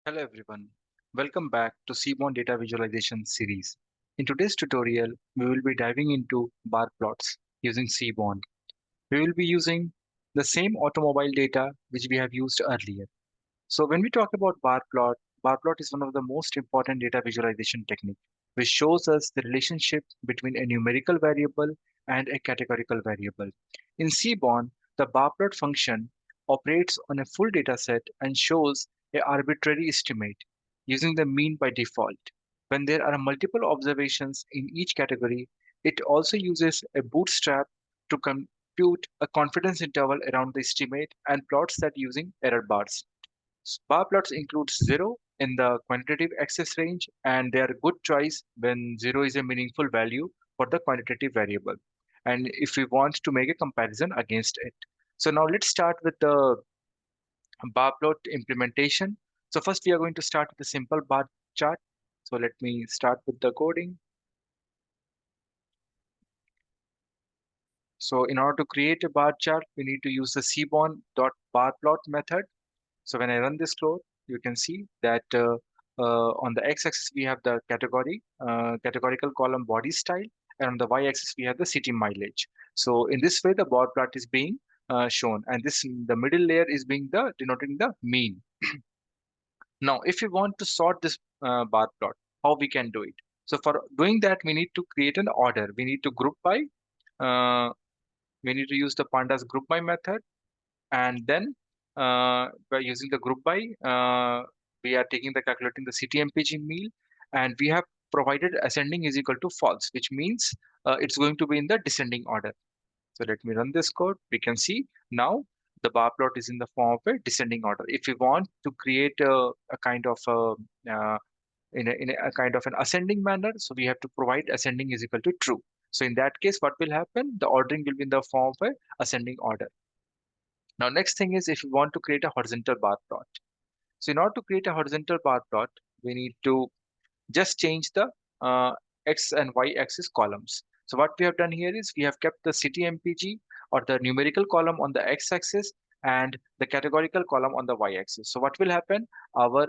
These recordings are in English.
Hello everyone. Welcome back to Seaborn Data Visualization series. In today's tutorial, we will be diving into Barplots using Seaborn. We will be using the same automobile data which we have used earlier. So when we talk about Barplot is one of the most important data visualization technique, which shows us the relationship between a numerical variable and a categorical variable. In Seaborn, the Barplot function operates on a full data set and shows a arbitrary estimate using the mean by default. When there are multiple observations in each category, it also uses a bootstrap to compute a confidence interval around the estimate and plots that using error bars. Bar plots include 0 in the quantitative access range, and they are a good choice when 0 is a meaningful value for the quantitative variable. And if we want to make a comparison against it. So now let's start with the bar plot implementation. So first we are going to start with a simple bar chart. So let me start with the coding. So in order to create a bar chart, we need to use the seaborn.barplot method. So when I run this code, you can see that on the x-axis we have the categorical column body style, and on the y-axis we have the city mileage. So in this way, the bar plot is being shown, and this the middle layer is being the denoting the mean. Now, if you want to sort this bar plot, how we can do it? So for doing that, we need to create an order. We need to group by. Uh, we need to use the pandas group by method, and then by using the group by, we are taking the calculating the CTMPG meal, and we have provided ascending is equal to false, which means it's going to be in the descending order. So let me run this code. We can see now the bar plot is in the form of a descending order. If we want to create a kind of a kind of an ascending manner, so we have to provide ascending is equal to true. So in that case, what will happen? The ordering will be in the form of a ascending order. Now, next thing is if you want to create a horizontal bar plot. So in order to create a horizontal bar plot, we need to just change the x and y axis columns. So what we have done here is we have kept the CTMPG or the numerical column on the x axis and the categorical column on the y axis. So what will happen? Our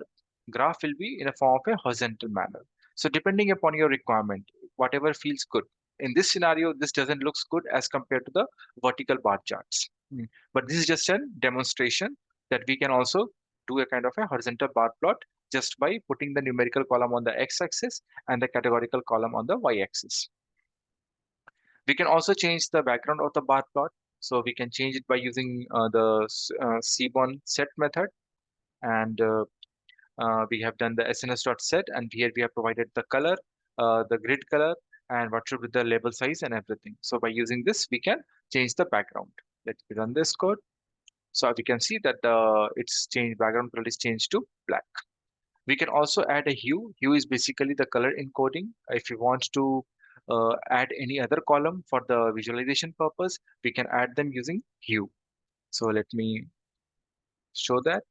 graph will be in a form of a horizontal manner. So depending upon your requirement, whatever feels good. In this scenario, this doesn't looks good as compared to the vertical bar charts. But this is just a demonstration that we can also do a kind of a horizontal bar plot just by putting the numerical column on the x-axis and the categorical column on the y-axis. We can also change the background of the bar plot. So we can change it by using the Seaborn set method. And we have done the sns.set, and here we have provided the color, the grid color, and what should be the label size and everything. So by using this, we can change the background. Let me run this code. So we can see that its changed background color is changed to black. We can also add a hue. Hue is basically the color encoding. If you want to add any other column for the visualization purpose, we can add them using hue. So let me show that.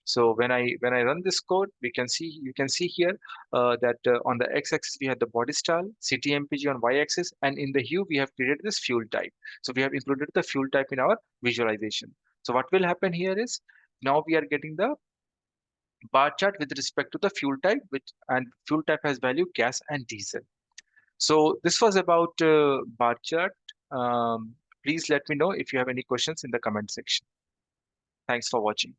So when I run this code, we can see you can see here that on the x-axis we have the body style, CTMPG on y-axis, and in the hue we have created this fuel type. So we have included the fuel type in our visualization. So what will happen here is now we are getting the bar chart with respect to the fuel type, which and fuel type has value gas and diesel. So this was about bar chart. Please let me know if you have any questions in the comment section. Thanks for watching.